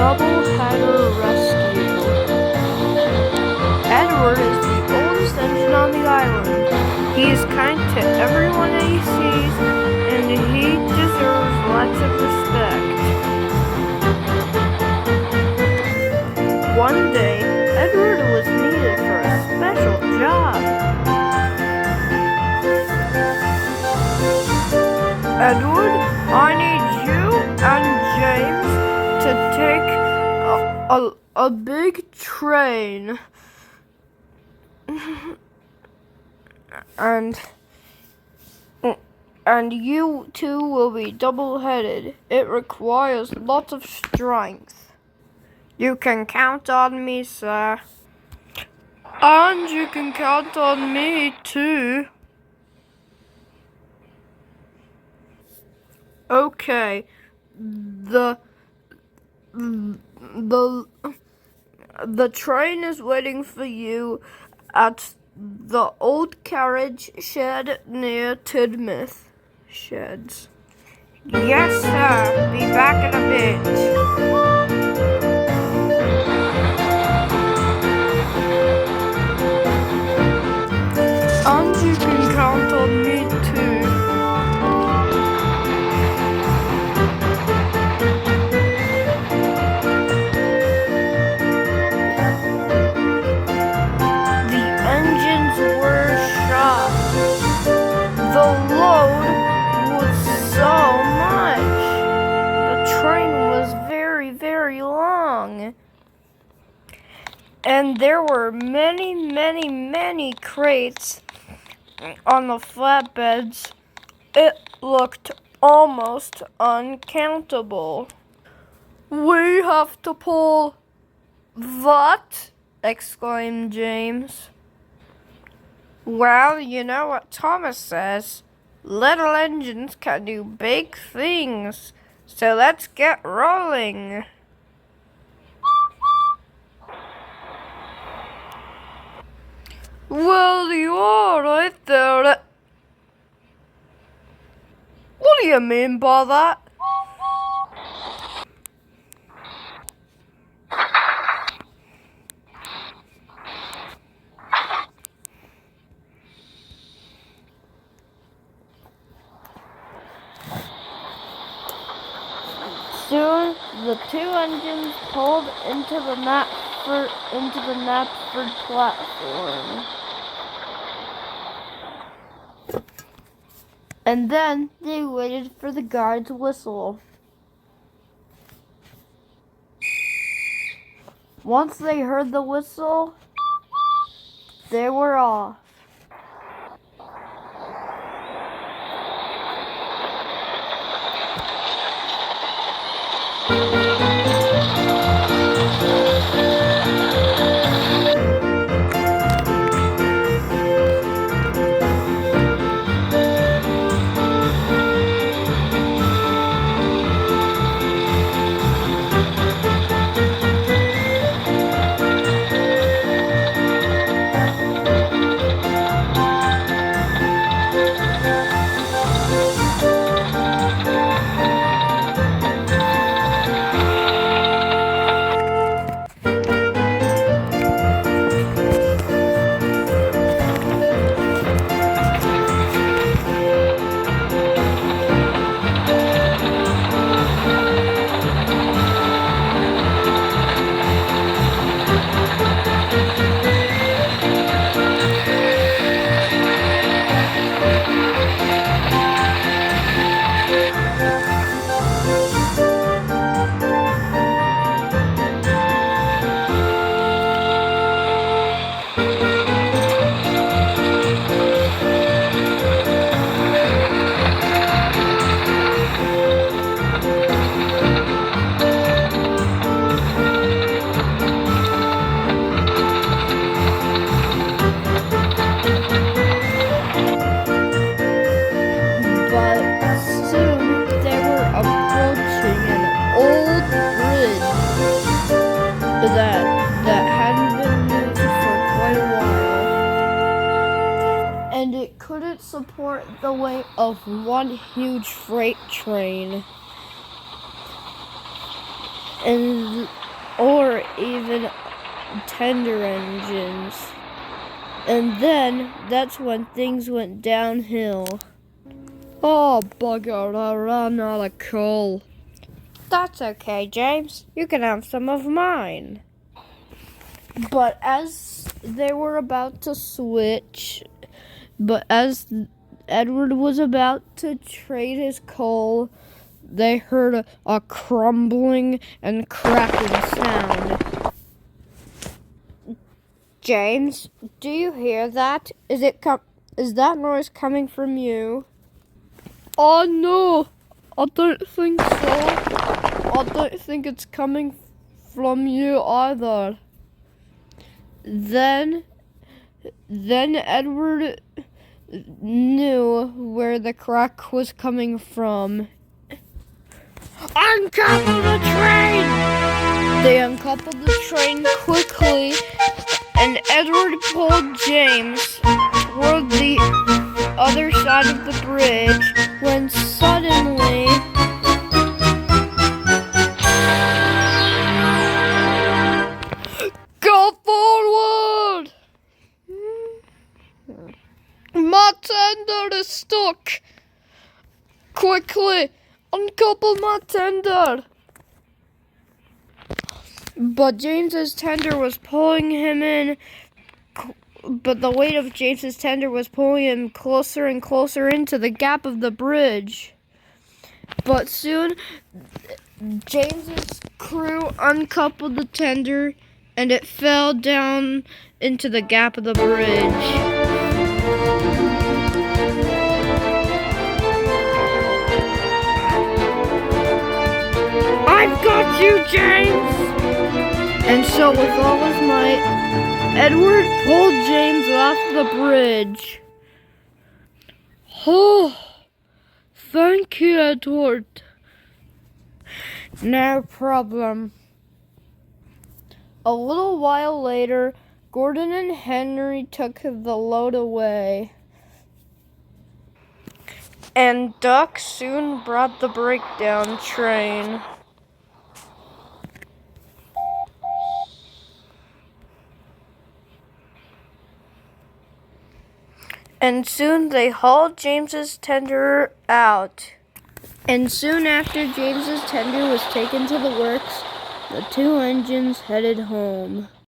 Doubleheader Rescue. Edward is the oldest engine on the island. He is kind to everyone that he sees, and he deserves lots of respect. One day, Edward was needed for a special job. Edward, I need you and James to take a big train. And you two will be double-headed. It requires lots of strength. You can count on me, sir. And you can count on me, too. Okay. The train is waiting for you at the old carriage shed near Tidmouth Sheds. Yes, sir. Be back in a bit. And you can count on me too. The engines were shot. The load was so much. The train was very, very long. And there were many, many, many crates on the flatbeds. It looked almost uncountable. We have to pull that, exclaimed James. Well, you know what Thomas says. Little engines can do big things. So let's get rolling. Well, you are right there. What do you mean by that? Soon, the two engines pulled into the Knapford platform. And then they waited for the guard's whistle. Once they heard the whistle, they were off. that hadn't been used for quite a while, and it couldn't support the weight of one huge freight train. and or even tender engines. And then that's when things went downhill. Oh, bugger, I ran out of coal. That's okay, James. You can have some of mine. But as they were about to switch, as Edward was about to trade his coal, they heard a crumbling and crackling sound. James, do you hear that? Is that noise coming from you? Oh no, I don't think so. I don't think it's coming from you either. Then Edward knew where the crack was coming from. Uncouple the train! They uncoupled the train quickly, and Edward pulled James toward the other side of the bridge when suddenly go forward! My tender is stuck! Quickly, uncouple my tender! But James's tender was pulling him in. But the weight of James's tender was pulling him closer and closer into the gap of the bridge. But soon, James's crew uncoupled the tender, and it fell down into the gap of the bridge. I've got you, James! And so with all his might, Edward pulled James off the bridge. Oh, thank you, Edward. No problem. A little while later, Gordon and Henry took the load away. And Duck soon brought the breakdown train. And soon they hauled James's tender out. And soon after James's tender was taken to the works, the two engines headed home.